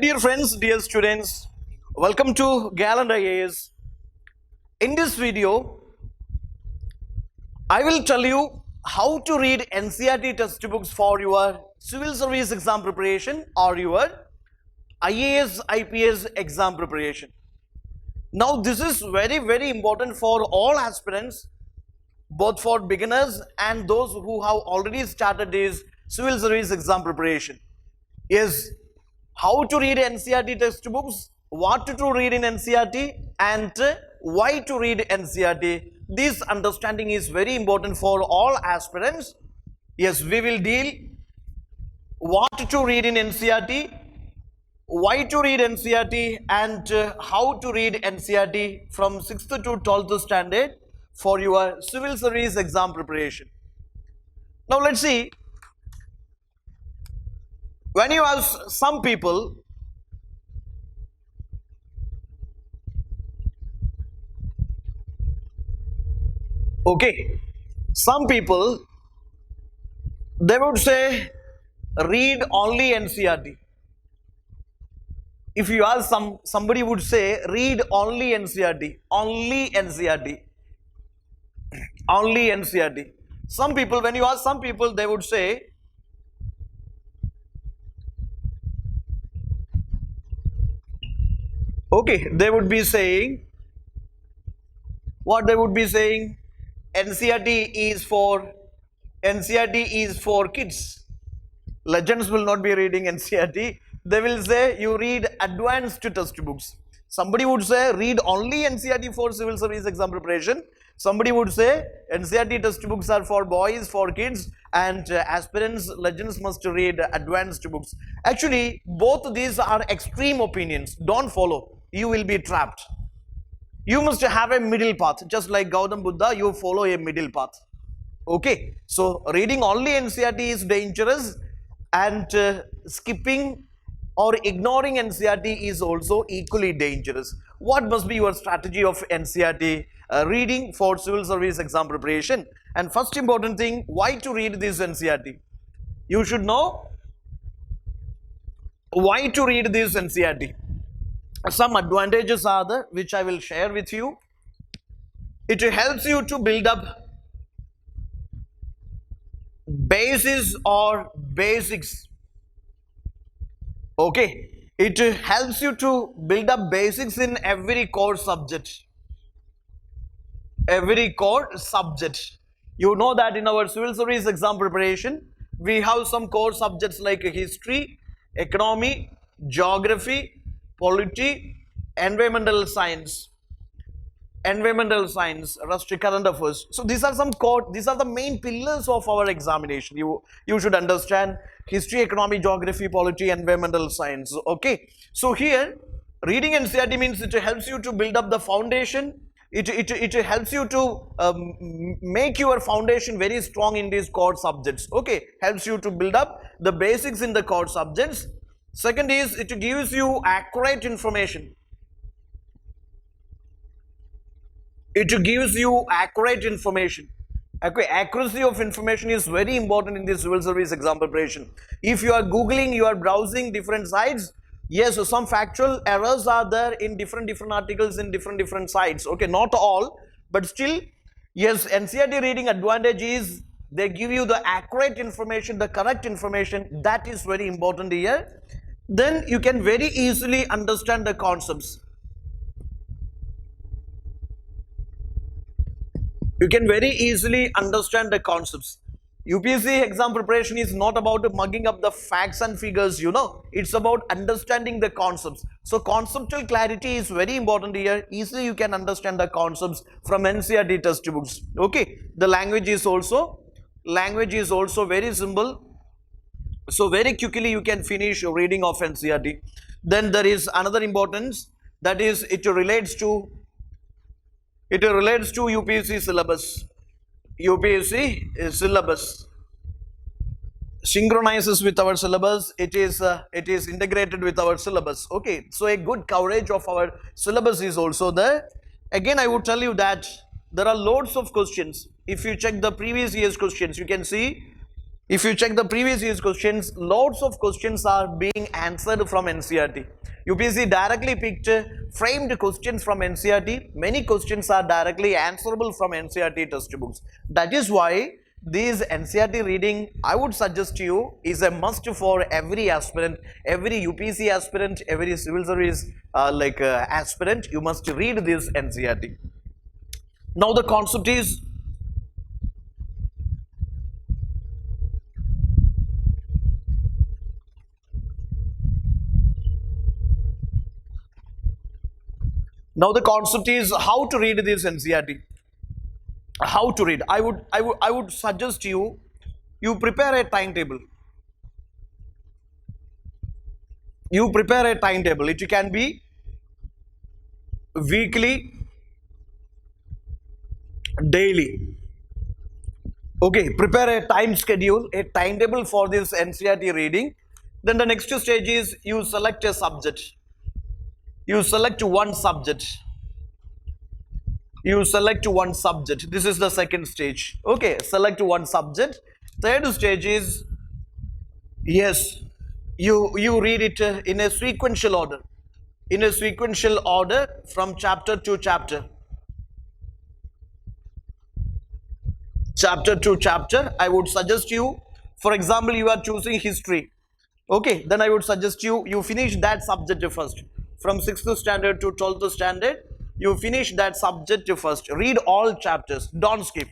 dear friends, dear students, welcome to GALLANT IAS. In this video, I will tell you how to read NCERT textbooks for your civil service exam preparation or your IAS, IPS exam preparation. Now, this is very important for all aspirants, both for beginners and those who have already started this civil service exam preparation. Yes, how to read NCERT textbooks, what to read in NCERT, and why to read NCERT. This understanding is very important for all aspirants. Yes, we will deal what to read in NCERT, why to read NCERT, and how to read NCERT from 6th to 12th standard for your civil service exam preparation. Now let's see. When you ask some people, some people, they would say read only NCERT. If you ask somebody would say read only NCERT, only NCERT, only NCERT. Some people, when you ask some people, they would say they would be saying, what they would be saying, NCERT is for kids. Legends will not be reading NCERT. They will say you read advanced textbooks. Somebody would say read only NCERT for civil service exam preparation. Somebody would say NCERT textbooks are for boys, for kids, and aspirants, legends must read advanced books. Actually, both these are extreme opinions. Don't follow. You will be trapped. You must have a middle path. Just like Gautam Buddha, you follow a middle path. Okay. So, reading only NCERT is dangerous, and skipping or ignoring NCERT is also equally dangerous. What must be your strategy of NCERT reading for civil service exam preparation? And first important thing, why to read this NCERT? You should know why to read this NCERT. Some advantages are there, which I will share with you. It helps you to build up basis or basics. Okay, it helps you to build up basics in every core subject. Every core subject. You know that in our civil service exam preparation, we have some core subjects like history, economy, geography, polity, environmental science, rest current affairs. So these are some core, these are the main pillars of our examination. You should understand history, economy, geography, polity, environmental science. Okay. So here reading NCERT means it helps you to build up the foundation. It helps you to make your foundation very strong in these core subjects. Okay. Helps you to build up the basics in the core subjects. Second is it gives you accurate information. It gives you accurate information. Okay, accuracy of information is very important in the civil service exam preparation. If you are googling, you are browsing different sites, yes, so some factual errors are there in different articles in different sites. Okay, not all, but still, yes, NCERT reading advantage is they give you the accurate information, the correct information. That is very important here. Then you can very easily understand the concepts. You can very easily understand the concepts. UPSC exam preparation is not about mugging up the facts and figures, you know. It's about understanding the concepts. So conceptual clarity is very important here. Easily you can understand the concepts from NCERT textbooks. Okay. The language is also very simple. So very quickly you can finish your reading of NCERT. Then there is another importance, that is it relates to UPSC syllabus. UPSC syllabus synchronizes with our syllabus. It is integrated with our syllabus. Okay, so a good coverage of our syllabus is also there. Again, I would tell you that there are loads of questions. If you check the previous year's questions, you can see If you check the previous year's questions, lots of questions are being answered from NCERT. UPSC directly picked framed questions from NCERT. Many questions are directly answerable from NCERT textbooks. That is why this NCERT reading, I would suggest to you, is a must for every aspirant, every UPSC aspirant, every civil service aspirant. You must read this NCERT. Now the concept is, how to read this NCERT. How to read? I would suggest you prepare a timetable. You prepare a timetable. It can be weekly, daily. Okay, prepare a time schedule, a timetable for this NCERT reading. Then the next stage is you select a subject. You select one subject. You select one subject. This is the second stage. Okay, select one subject. Third stage is, yes, you read it in a sequential order. In a sequential order from chapter to chapter. Chapter to chapter. I would suggest you, for example, you are choosing history. Okay, then I would suggest you finish that subject first. From 6th standard to 12th standard, you finish that subject first. Read all chapters, don't skip.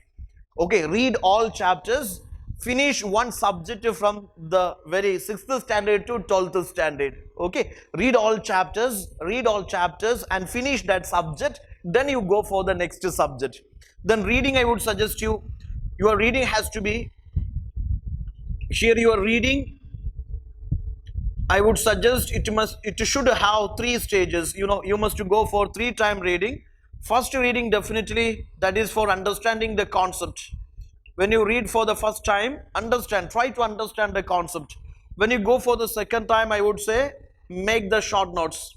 Okay, read all chapters. Finish one subject from the very 6th standard to 12th standard. Okay, read all chapters and finish that subject. Then you go for the next subject. Then reading, I would suggest you, your reading has to be, here your reading, I would suggest it should have 3 stages. You must go for 3-time reading. First reading, definitely, that is for understanding the concept. When you read for the first time, try to understand the concept. When you go for the second time, I would say make the short notes.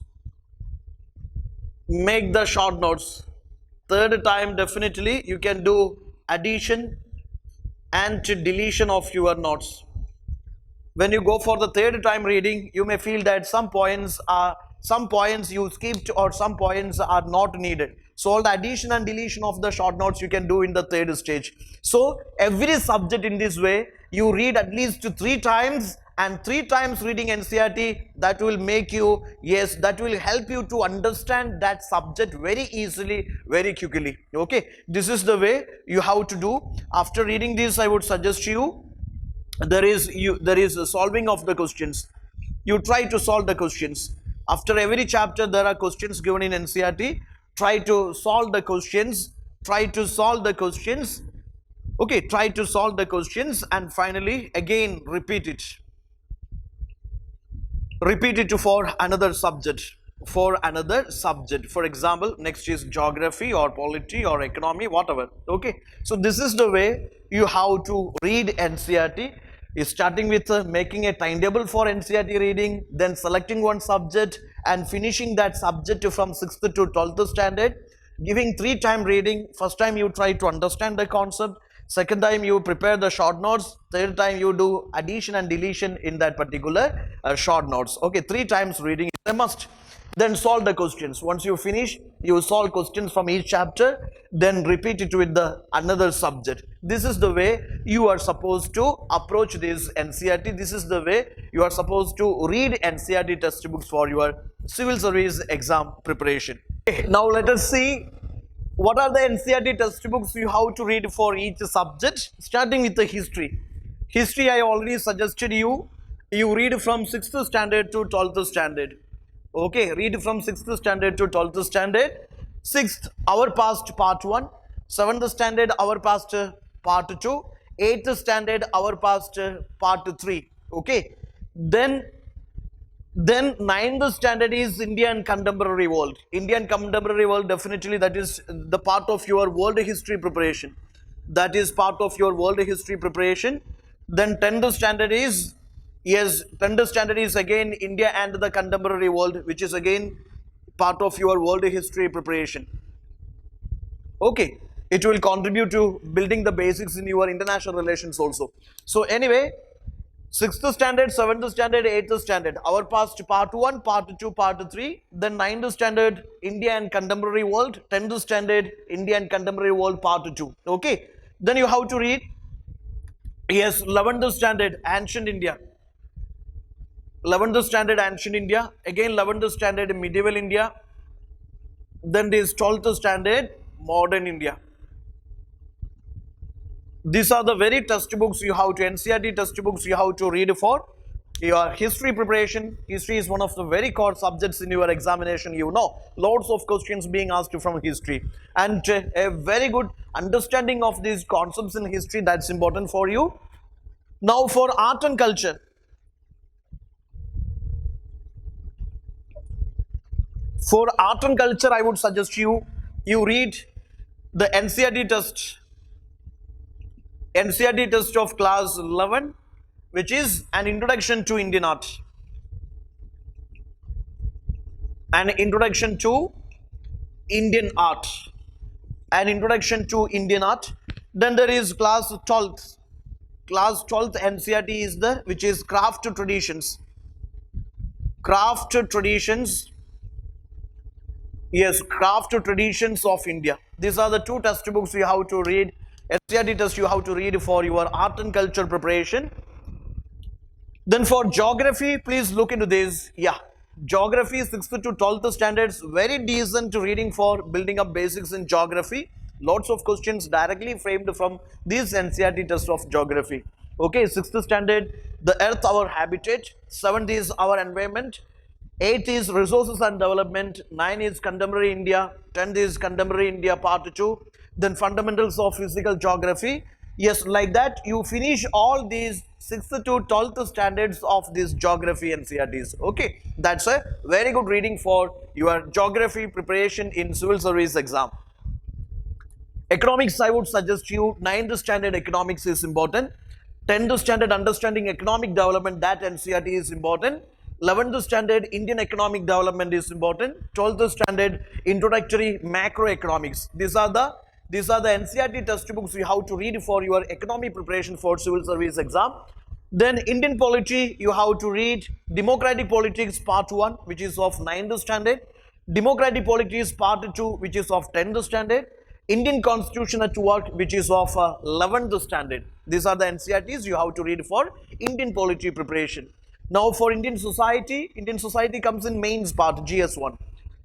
Make the short notes. Third time, definitely you can do addition and deletion of your notes. When you go for the third time reading, you may feel that some points you skipped or some points are not needed. So all the addition and deletion of the short notes you can do in the third stage. So every subject in this way, you read at least 3 times, and 3 times reading NCERT, that will make you, yes, that will help you to understand that subject very easily, very quickly. Okay, this is the way you have to do. After reading this, I would suggest you, there is a solving of the questions. You try to solve the questions. After every chapter, there are questions given in NCERT. Try to solve the questions. Okay, try to solve the questions, and finally again repeat it for another subject. For example, next is geography or polity or economy, whatever. Okay, so this is the way you have to read NCERT. Is starting with making a timetable for NCERT reading, then selecting one subject and finishing that subject from 6th to 12th standard, giving 3-time reading. First time you try to understand the concept, second time you prepare the short notes, third time you do addition and deletion in that particular short notes. Okay, 3 times reading is a must. Then solve the questions. Once you finish, you solve questions from each chapter, then repeat it with another subject. This is the way you are supposed to approach this NCERT. This is the way you are supposed to read NCERT textbooks for your civil service exam preparation. Okay, now let us see what are the NCERT textbooks you have to read for each subject. Starting with the history. History, I already suggested you read from 6th standard to 12th standard. Okay, read from 6th standard to 12th standard. 6th, our past part 1. 7th standard, our past part 2. 8th standard, our past part 3. Okay, then 9th standard is Indian contemporary world. Indian contemporary world, definitely that is the part of your world history preparation. That is part of your world history preparation. Then 10th standard is, yes, 10th standard is again India and the contemporary world, which is again part of your world history preparation. Okay, It will contribute to building the basics in your international relations also. So anyway, 6th standard, 7th standard, 8th standard, our past part 1, part 2, part 3, then 9th standard, India and contemporary world, 10th standard, India and contemporary world, part 2. Okay, then you have to read, yes, 11th standard, ancient India, 11th standard, ancient India, again 11th standard, medieval India, then this 12th standard, modern India. These are the very textbooks you have to, NCERT textbooks you have to read for your history preparation. History is one of the very core subjects in your examination, you know. Lots of questions being asked from history. And a very good understanding of these concepts in history, that's important for you. Now for art and culture. For art and culture, I would suggest you read the NCERT test. NCERT test of class 11, which is an introduction to Indian art. An introduction to Indian art. An introduction to Indian art. Then there is class 12th. Class 12th NCERT is the, which is craft traditions. Craft traditions. Yes, craft traditions of India. These are the two textbooks you have to read. NCERT test you have to read for your art and culture preparation. Then for geography, please look into this. Yeah, geography 6th to 12th standards, very decent reading for building up basics in geography. Lots of questions directly framed from this NCERT test of geography. Okay, 6th standard, the earth our habitat, 7th is our environment, 8th is resources and development, 9 is contemporary India, 10th is contemporary India part 2, then fundamentals of physical geography. Yes, like that you finish all these 6th to 12th standards of this geography NCERTs. Okay, that's a very good reading for your geography preparation in civil service exam. Economics, I would suggest you 9th standard economics is important. 10th standard understanding economic development, that NCERT is important. 11th standard Indian economic development is important. 12th standard introductory macroeconomics. These are the NCERT textbooks you have to read for your economic preparation for civil service exam. Then Indian polity, you have to read democratic politics part 1, which is of 9th standard. Democratic politics part 2, which is of 10th standard. Indian constitution at work, which is of 11th standard. These are the NCERTs you have to read for Indian polity preparation. Now for Indian society comes in mains part, GS1.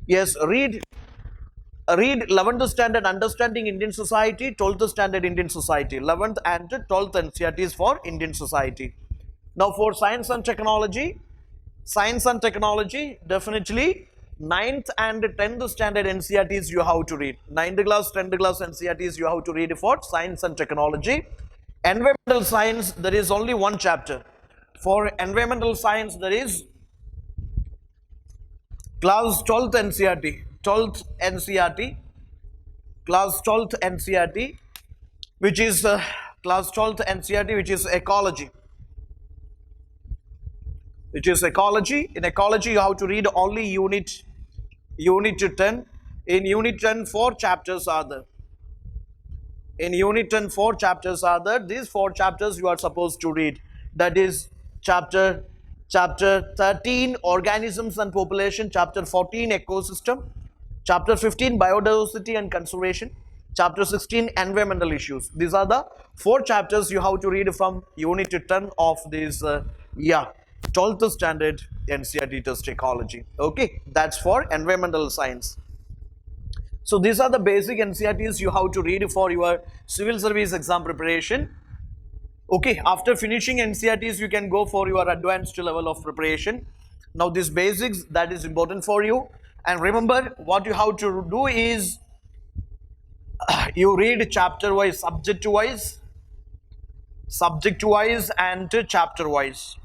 Yes, read 11th standard understanding Indian society, 12th standard Indian society, 11th and 12th NCERTs for Indian society. Now for science and technology, definitely 9th and 10th standard NCERTs you have to read. 9th class, 10th class NCERTs you have to read for science and technology. Environmental science, there is only one chapter. For environmental science, there is class 12th NCERT, class 12th NCERT, which is class 12th NCERT, which is ecology. In ecology, you have to read only unit 10. In unit 10, 4 chapters are there. These 4 chapters you are supposed to read. That is chapter 13, organisms and population, chapter 14, ecosystem, chapter 15, biodiversity and conservation, chapter 16, environmental issues. These are the 4 chapters you have to read from unit 10 of this 12th standard NCERT test ecology. Okay, that's for environmental science. So these are the basic NCERTs you have to read for your civil service exam preparation. Okay, after finishing NCERTs, you can go for your advanced level of preparation. Now these basics, that is important for you. And remember, what you have to do is you read chapter wise, subject wise and chapter wise.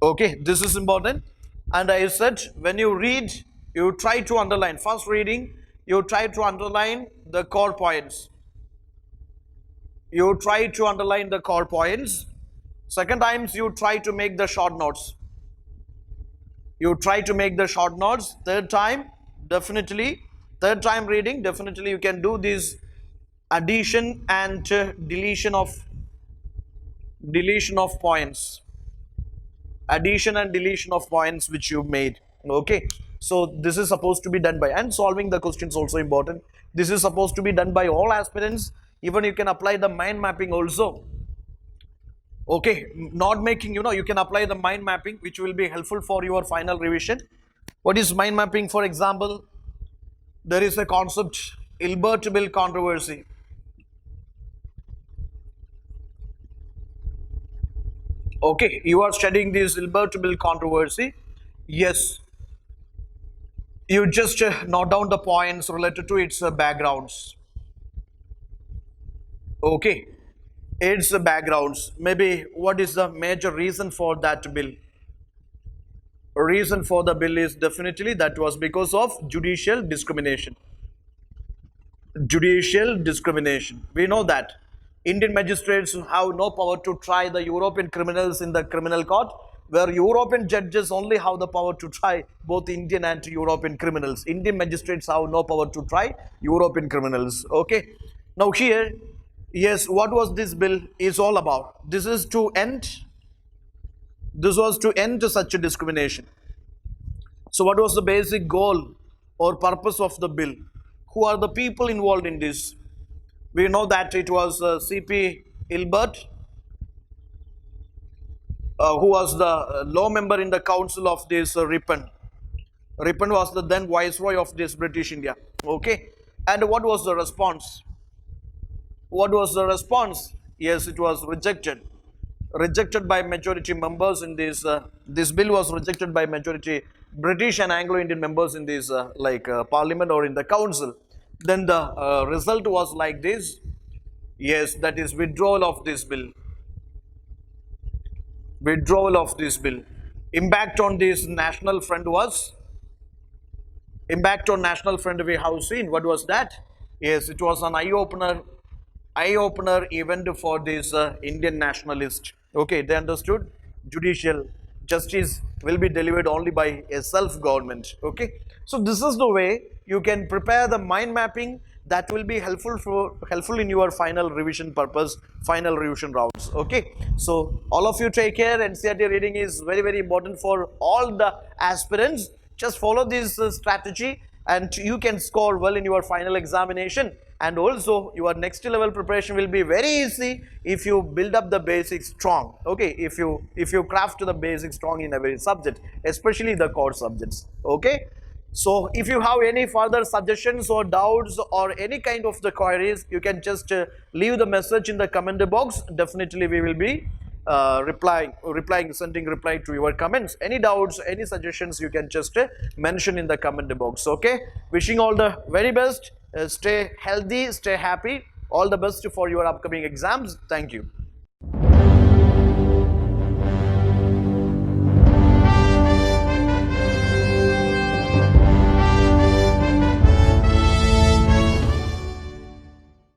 Okay, this is important. And I said, when you read, you try to underline. First reading, you try to underline the core points. Second times, you try to make the short notes. Third time reading, definitely you can do this addition and deletion of points, addition and deletion of points which you made. Okay, so this is supposed to be done by, and solving the questions also important. This is supposed to be done by all aspirants. Even you can apply the mind mapping also. Okay, not making, you can apply the mind mapping which will be helpful for your final revision. What is mind mapping? For example, there is a concept, Hilbert bill controversy. Okay, you are studying this Hilbert bill controversy. Yes, you just note down the points related to its backgrounds. Okay, its backgrounds. Maybe what is the major reason for that bill? Reason for the bill is definitely that was because of judicial discrimination. Judicial discrimination. We know that Indian magistrates have no power to try the European criminals in the criminal court, where European judges only have the power to try both Indian and European criminals. Indian magistrates have no power to try European criminals. Okay. Now here, yes, what was this bill is all about? This is to end. This was to end such a discrimination. So what was the basic goal or purpose of the bill? Who are the people involved in this? We know that it was C.P. Hilbert, who was the law member in the council of this Ripon. Ripon was the then viceroy of this British India. Okay. And what was the response? What was the response? Yes, it was rejected. Rejected by majority members in this. This bill was rejected by majority British and Anglo-Indian members in this parliament or in the council. Then the result was like this. Yes, that is withdrawal of this bill. Withdrawal of this bill. Impact on this national front was. Impact on national front we have seen. What was that? Yes, it was an eye-opener event for this Indian nationalist. Okay, they understood judicial justice will be delivered only by a self-government. Okay, so this is the way you can prepare the mind mapping that will be helpful in your final revision purpose, final revision rounds. Okay, so all of you take care. NCERT reading is very, very important for all the aspirants. Just follow this strategy and you can score well in your final examination. And also your next level preparation will be very easy if you build up the basics strong. Okay, if you craft the basics strong in every subject, especially the core subjects. Okay, so if you have any further suggestions or doubts or any kind of the queries, you can just leave the message in the comment box. Definitely we will be sending reply to your comments. Any doubts, any suggestions, you can just mention in the comment box. Okay, wishing all the very best. Stay healthy, stay happy. All the best for your upcoming exams. Thank you.